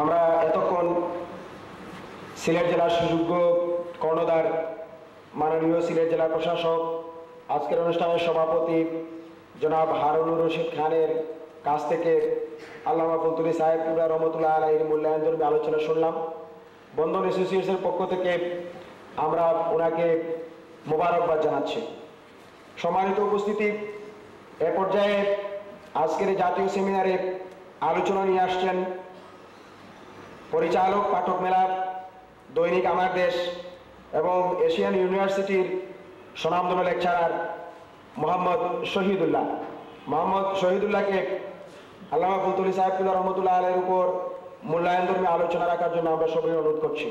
আমরা এতক্ষণ সিলেট জেলার সুযোগ্য কর্ণধার মাননীয় সিলেট জেলা প্রশাসক আজকের অনুষ্ঠানের সভাপতি জনাব হারুনুর রশিদ খানের কাছ থেকে আল্লামা ফুলতুলি সাহেব কিবলা রহমতুল্লাহ আলাইহির মূল্যায়নধর্মী আলোচনা শুনলাম। বন্ধন অ্যাসোসিয়েশনের পক্ষ থেকে আমরা ওনাকে মোবারকবাদ জানাচ্ছি। সম্মানিত উপস্থিতি, এ পর্যায়ে আজকের এই জাতীয় সেমিনারে আলোচনা নিয়ে আসছেন পরিচালক পাঠক মেলা, দৈনিক আমার দেশ এবং এশিয়ান ইউনিভার্সিটির স্বনামধন্য লেকচারার মোহাম্মদ শহীদুল্লাহ। মোহাম্মদ শহীদুল্লাহকে আল্লামা ফুলতুলি সাহেব কিবলা রহমতুল্লাহ আলাইহির উপর মূল্যায়নধর্মী আলোচনা রাখার জন্য আমরা সবাই অনুরোধ করছি।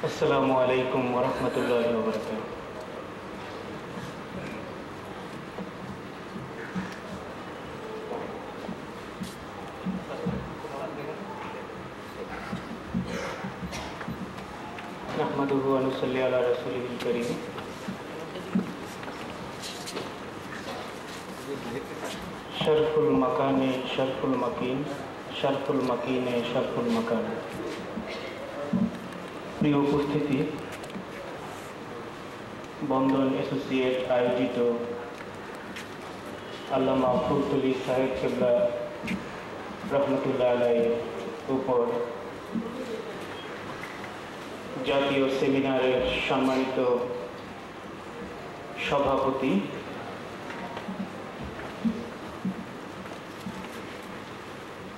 আসসালামু আলাইকুম ওয়া রাহমাতুল্লাহি ওয়া বারাকাতুহু। নাহমাদুহু ওয়া নুসাল্লি আলা রাসূলিহিল কারীম। শরফুল মাকানে শরফুল মাকিন, শরফুল মাকিনে শরফুল মাকান। প্রিয় উপস্থিতি, বন্ধন অ্যাসোসিয়েট আয়োজিত আল্লামা ফুলতুলি সাহেব কিবলা রহমতুল্লাহ আলাইহির উপর জাতীয় সেমিনারের সম্মানিত সভাপতি,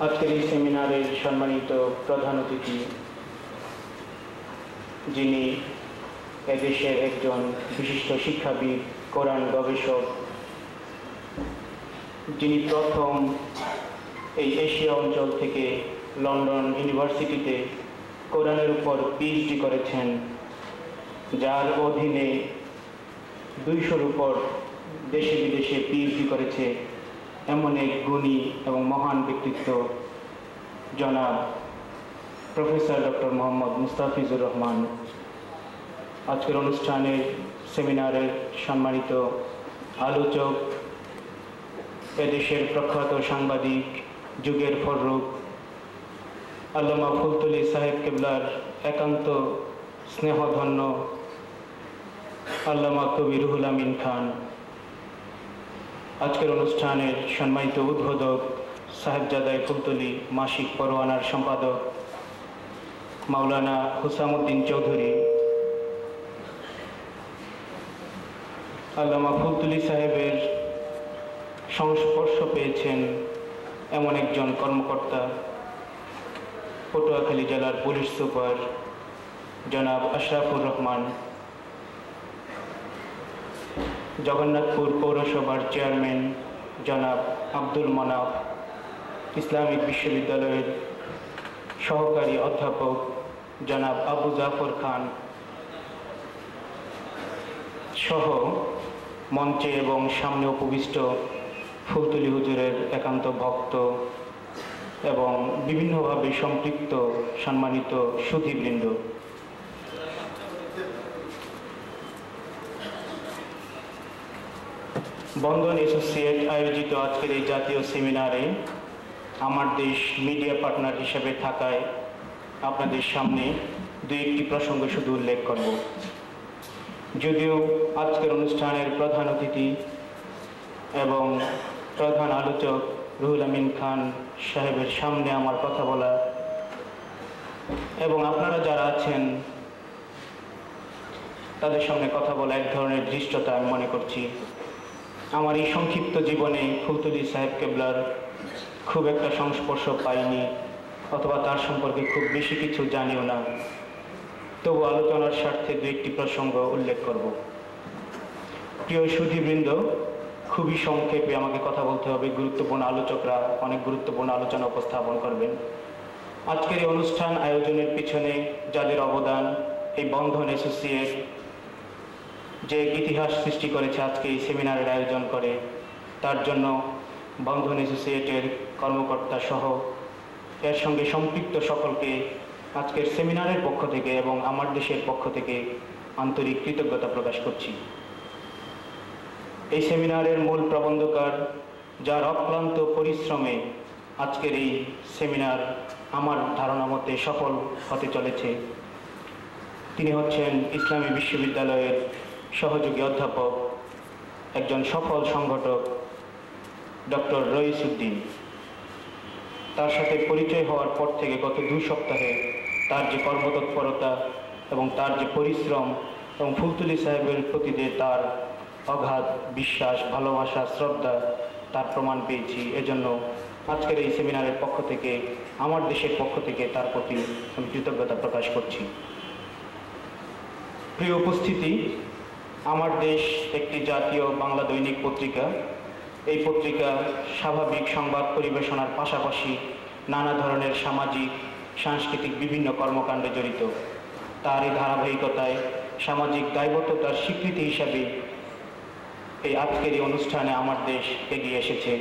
আজকের এই সেমিনারের সম্মানিত প্রধান অতিথি, যিনি এদেশের একজন বিশিষ্ট শিক্ষাবিদ, কোরআন গবেষক, যিনি প্রথম এই এশিয়া অঞ্চল থেকে লন্ডন ইউনিভার্সিটিতে কোরআনের উপর পিএইচডি করেছেন, যার অধীনে 200-র উপর দেশে বিদেশে পিএইচডি করেছে এমন এক গুণী এবং মহান ব্যক্তিত্ব জনাব প্রফেসর ডক্টর মোহাম্মদ মুস্তাফিজুর রহমান। আজকের অনুষ্ঠানের সেমিনারের সম্মানিত আলোচক, এদেশের প্রখ্যাত সাংবাদিক, যুগের ফররুখ, আল্লামা ফুলতুলি সাহেব কিবলার একান্ত স্নেহধন্য আল্লামা কবি রুহুল আমিন খান, আজকের অনুষ্ঠানের সম্মানিত উদ্বোধক সাহেবজাদাই ফুলতুলি মাসিক পরোয়ানার সম্পাদক মাওলানা হুসামউদ্দিন চৌধুরী, আল্লামা ফুলতুলি সাহেবের সংস্পর্শ পেয়েছেন এমন একজন কর্মকর্তা, পটুয়াখালী জেলার পুলিশ সুপার জনাব আশরাফুর রহমান, জগন্নাথপুর পৌরসভার চেয়ারম্যান জনাব আব্দুল মানাফ, ইসলামিক বিশ্ববিদ্যালয়ের সহকারী অধ্যাপক জনাব আবু জাফর খান সহ মঞ্চে এবং সামনে উপবিষ্ট ফুলতুলি হুজুরের একান্ত ভক্ত এবং বিভিন্নভাবে সম্পৃক্ত সম্মানিত সুধীবৃন্দ, বন্ধন অ্যাসোসিয়েট আয়োজিত আজকের এই জাতীয় সেমিনারে আমার দেশ মিডিয়া পার্টনার হিসেবে থাকায় আপনাদের সামনে দুই-একটি প্রসঙ্গ শুধু উল্লেখ করব। যদিও আজকের অনুষ্ঠানের প্রধান অতিথি এবং প্রধান আলোচক রুহুল আমিন খান সাহেবের সামনে আমার কথা বলা এবং আপনারা যারা আছেন তাদের সামনে কথা বলা এক ধরনের ধৃষ্টতা আমি মনে করছি। আমার এই সংক্ষিপ্ত জীবনে ফুলতুলি সাহেব কিবলার খুব একটা সংস্পর্শ পাইনি অথবা তার সম্পর্কে খুব বেশি কিছু জানিও না, তবু আলোচনার স্বার্থে দুই-একটি প্রসঙ্গ উল্লেখ করব। প্রিয় সুধীবৃন্দ, খুবই সংক্ষেপে আমাকে কথা বলতে হবে, গুরুত্বপূর্ণ আলোচকরা অনেক গুরুত্বপূর্ণ আলোচনা উপস্থাপন করবেন। আজকের এই অনুষ্ঠান আয়োজনের পিছনে যাদের অবদান, এই বন্ধন অ্যাসোসিয়েট যে ইতিহাস সৃষ্টি করেছে আজকে এই সেমিনারের আয়োজন করে, তার জন্য বন্ধন অ্যাসোসিয়েটের কর্মকর্তা সহ এর সঙ্গে সম্পৃক্ত সকলকে আজকের সেমিনারের পক্ষ থেকে এবং আমার দেশের পক্ষ থেকে আন্তরিক কৃতজ্ঞতা প্রকাশ করছি। এই সেমিনারের মূল প্রবন্ধকার, যার অক্লান্ত পরিশ্রমে আজকের এই সেমিনার আমার ধারণা মতে সফল হতে চলেছে। তিনি হচ্ছেন ইসলামী বিশ্ববিদ্যালয়ের সহযোগী অধ্যাপক, একজন সফল সংগঠক, ডক্টর রইসউদ্দিন। তার সাথে পরিচয় হওয়ার পর থেকে গত 2 সপ্তাহে তার যে কর্মতৎপরতা এবং তার যে পরিশ্রম এবং ফুলতলী সাহেবের প্রতি যে তার অগাধ বিশ্বাস, ভালোবাসা, শ্রদ্ধা, তার প্রমাণ পেয়েছি। এজন্য আজকের এই সেমিনারের পক্ষ থেকে, আমার দেশের পক্ষ থেকে তার প্রতি আমি কৃতজ্ঞতা প্রকাশ করছি। প্রিয় উপস্থিতি, আমার দেশ একটি জাতীয় বাংলা দৈনিক পত্রিকা। এই পত্রিকা স্বাভাবিক সংবাদ পরিবেশনার পাশাপাশি নানা ধরনের সামাজিক, সাংস্কৃতিক বিভিন্ন কর্মকাণ্ডে জড়িত। তার এই ধারাবাহিকতায় সামাজিক দায়বদ্ধতার স্বীকৃতি হিসাবে এই আজকের এই অনুষ্ঠানে আমার দেশ এগিয়ে এসেছে।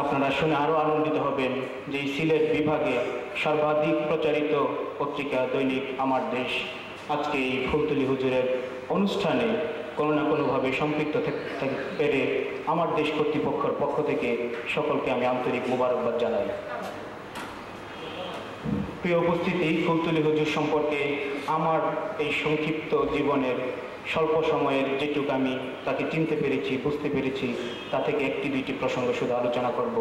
আপনারা শুনে আরও আনন্দিত হবেন যে এই সিলেট বিভাগে সর্বাধিক প্রচারিত পত্রিকা দৈনিক আমার দেশ আজকে এই ফুলতলী হুজুরের অনুষ্ঠানে কোনো না কোনোভাবে সম্পৃক্ত থাকতে পেরে আমার দেশ কর্তৃপক্ষের পক্ষ থেকে সকলকে আমি আন্তরিক মোবারকবাদ জানাই। প্রিয় উপস্থিতি, ফুলতলী হুজুর সম্পর্কে আমার এই সংক্ষিপ্ত জীবনের স্বল্প সময়ের যেটুকু আমি তাকে চিনতে পেরেছি, বুঝতে পেরেছি, তা থেকে 1-2টি প্রসঙ্গ শুধু আলোচনা করব।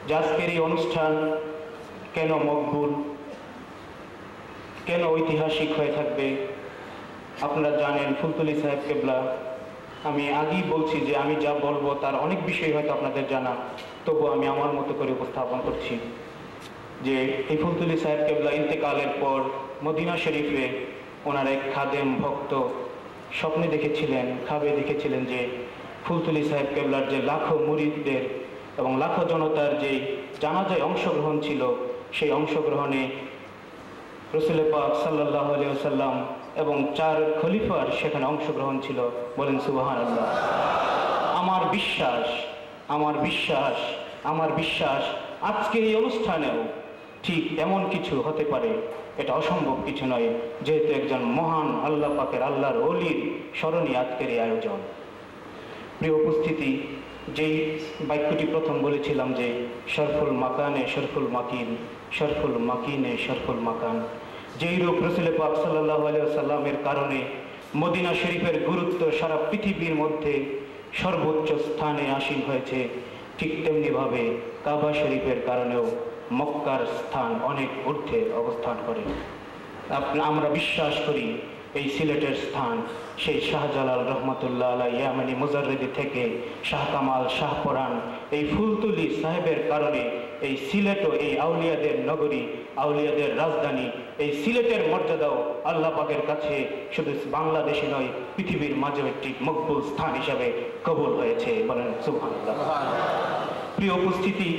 যে আজকের এই অনুষ্ঠান কেন মকবুল, কেন ঐতিহাসিক হয়ে থাকবে। আপনারা জানেন ফুলতলী সাহেব কেবলা, আমি আগেই বলছি যে আমি যা বলবো তার অনেক বিষয় হয়তো আপনাদের জানা, তবু আমি আমার মতো করে উপস্থাপন করছি। যে এই ফুলতলী সাহেব কেবলা ইন্তেকালের পর মদিনা শরীফে ওনার এক খাদেম ভক্ত স্বপ্নে দেখেছিলেন, খাবে দেখেছিলেন যে ফুলতলী সাহেব কেবলার যে লাখো মুরিদদের এবং লাখো জনতার যে জানাজায় অংশগ্রহণ ছিল, সেই অংশগ্রহণে রাসূল পাক সাল্লাল্লাহু আলাইহি ওয়াসাল্লাম এবং 4 খলিফার সেখানে অংশগ্রহণ ছিল। বলেন সুবহানাল্লাহ। আমার বিশ্বাস, আমার বিশ্বাস, আমার বিশ্বাস আজকের এই অনুষ্ঠানেও ঠিক এমন কিছু হতে পারে। এটা অসম্ভব কিছু নয়, যেহেতু একজন মহান আল্লাহ পাকের, আল্লাহর ওলির স্মরণে আজকের এই আয়োজন। প্রিয় উপস্থিতি, যেই বাক্যটি প্রথম বলেছিলাম যে শরফুল মাকানে শরফুল মাকিন, শরফুল মাকিনে শরফুল মাকান, যেই রূপ রাসূল পাক সাল্লাল্লাহু আলাইহি ওয়াসাল্লামের কারণে মদিনা শরীফের গুরুত্ব সারা পৃথিবীর মধ্যে সর্বোচ্চ স্থানে আসীন হয়েছে, ঠিক তেমনিভাবে কাবা শরীফের কারণেও মক্কার স্থান অনেক ঊর্ধ্বে অবস্থান করে। আমরা বিশ্বাস করি এই সিলেটের স্থান সেই শাহজালাল রহমতুল্লাহ আলাইহি ইয়ামানি মুজাররিদি থেকে শাহ কামাল, শাহ পরাণ, এই ফুলতলী সাহেবের কারণে এই সিলেটও এই আউলিয়াদের নগরী, আউলিয়াদের রাজধানী, এই সিলেটের মর্যাদাও আল্লাহ পাকের কাছে শুধু বাংলাদেশে নয়, পৃথিবীর মাঝে একটি মকবুল স্থান হিসাবে কবুল হয়েছে। বলেন সুবহানাল্লাহ। প্রিয় উপস্থিতি,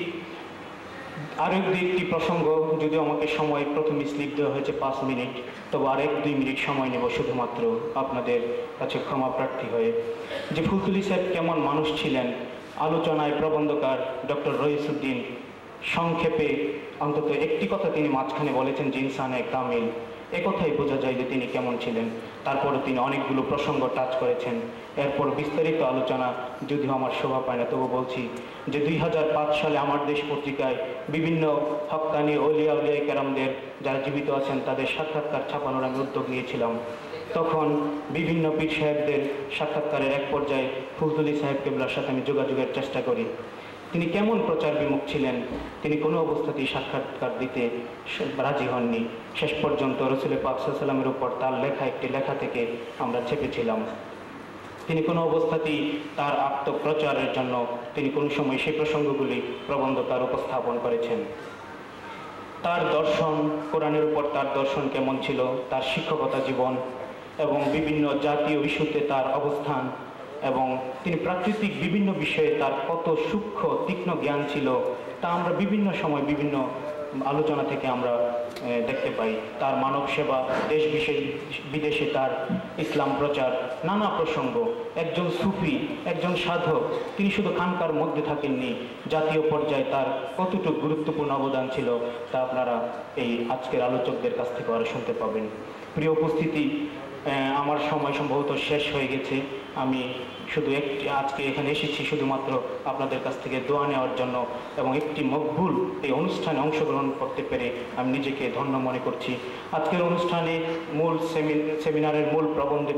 আরও একটি প্রসঙ্গ, যদিও আমাকে সময় প্রথমে স্লিপ দেওয়া হয়েছে 5 মিনিট, তবে আর 1-2 মিনিট সময় নেব শুধুমাত্র আপনাদের কাছে ক্ষমা প্রার্থী হয়ে। যে ফুলতলী সাহেব কেমন মানুষ ছিলেন, আলোচনায় প্রবন্ধকার ডক্টর রইসউদ্দিন সংক্ষেপে অন্তত একটি কথা তিনি মাঝখানে বলেছেন যে ইনসানে কামিল। একথাই বোঝা যায় যে তিনি কেমন ছিলেন। তারপরে তিনি অনেকগুলো প্রসঙ্গ টাচ করেছেন। এরপর বিস্তারিত আলোচনা যদিও আমার শোভা পায় না, তবু বলছি যে 2005 সালে আমার দেশ পত্রিকায় বিভিন্ন হক্কানি ওলিয়া উলিয়া কেরামদের যারা জীবিত আছেন তাদের সাক্ষাৎকার ছাপানোর আমি উদ্যোগ নিয়েছিলাম। তখন বিভিন্ন পীর সাহেবদের সাক্ষাৎকারের এক পর্যায়ে ফুলতলী সাহেব কেবলার সাথে আমি যোগাযোগের চেষ্টা করি। তিনি কেমন প্রচার বিমুখ ছিলেন, তিনি কোনো অবস্থাতেই সাক্ষাৎকার দিতে রাজি হননি। শেষ পর্যন্ত রাসূল পাক সাল্লাল্লাহু আলাইহি ওয়াসাল্লামের উপর তার লেখা একটি লেখা থেকে আমরা ছেপেছিলাম। তিনি কোনো অবস্থাতেই তার আত্মপ্রচারের জন্য তিনি কোনো সময় সেই প্রসঙ্গগুলি প্রবন্ধকার উপস্থাপন করেছেন। তার দর্শন, কোরআনের উপর তার দর্শন কেমন ছিল, তার শিক্ষকতা জীবন এবং বিভিন্ন জাতীয় ইস্যুতে তার অবস্থান এবং তিনি প্রাকৃতিক বিভিন্ন বিষয়ে তার কত সূক্ষ্ম তীক্ষ্ণ জ্ঞান ছিল, তা আমরা বিভিন্ন সময় বিভিন্ন আলোচনা থেকে আমরা দেখতে পাই। তার মানব সেবা, দেশ বিদেশে তার ইসলাম প্রচার, নানা প্রসঙ্গ। একজন সুফি, একজন সাধক, তিনি শুধু খানকার মধ্যে থাকেননি, জাতীয় পর্যায়ে তার কতটুকু গুরুত্বপূর্ণ অবদান ছিল তা আপনারা এই আজকের আলোচকদের কাছ থেকে আরও শুনতে পাবেন। প্রিয় উপস্থিতি, আমার সময় সম্ভবত শেষ হয়ে গেছে। আমি শুধু আজকে এখানে এসেছি শুধুমাত্র আপনাদের কাছ থেকে দোয়া নেওয়ার জন্য এবং একটি মকবুল এই অনুষ্ঠানে অংশগ্রহণ করতে পেরে আমি নিজেকে ধন্য মনে করছি। আজকের অনুষ্ঠানে সেমিনারের মূল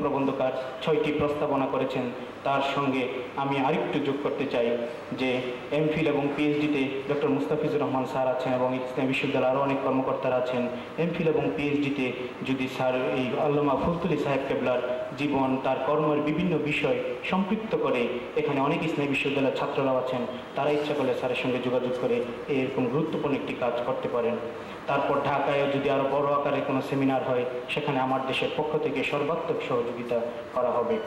প্রবন্ধকার 6টি প্রস্তাবনা করেছেন। তার সঙ্গে আমি আরেকটু যোগ করতে চাই যে এমফিল এবং পিএইচডিতে ডক্টর মুস্তাফিজুর রহমান স্যার আছেন এবং ইসলামী বিশ্ববিদ্যালয়ের আরও অনেক কর্মকর্তারা আছেন। এমফিল এবং পিএইচডিতে যদি স্যার এই আল্লামা ফুলতুলি সাহেব কেবলার জীবন, তার কর্মের বিভিন্ন বিষয় সম্পৃক্ত করে, এখানে অনেক ইসলামী বিশ্ববিদ্যালয়ের ছাত্ররাও আছেন, তারা ইচ্ছা করলে স্যারের সঙ্গে যোগাযোগ করে এরকম গুরুত্বপূর্ণ একটি কাজ করতে পারেন। তারপর ঢাকায় যদি আরও বড় আকারে কোনো সেমিনার হয়, সেখানে আমার দেশের পক্ষ থেকে সর্বাত্মক সহযোগিতা করা হবে।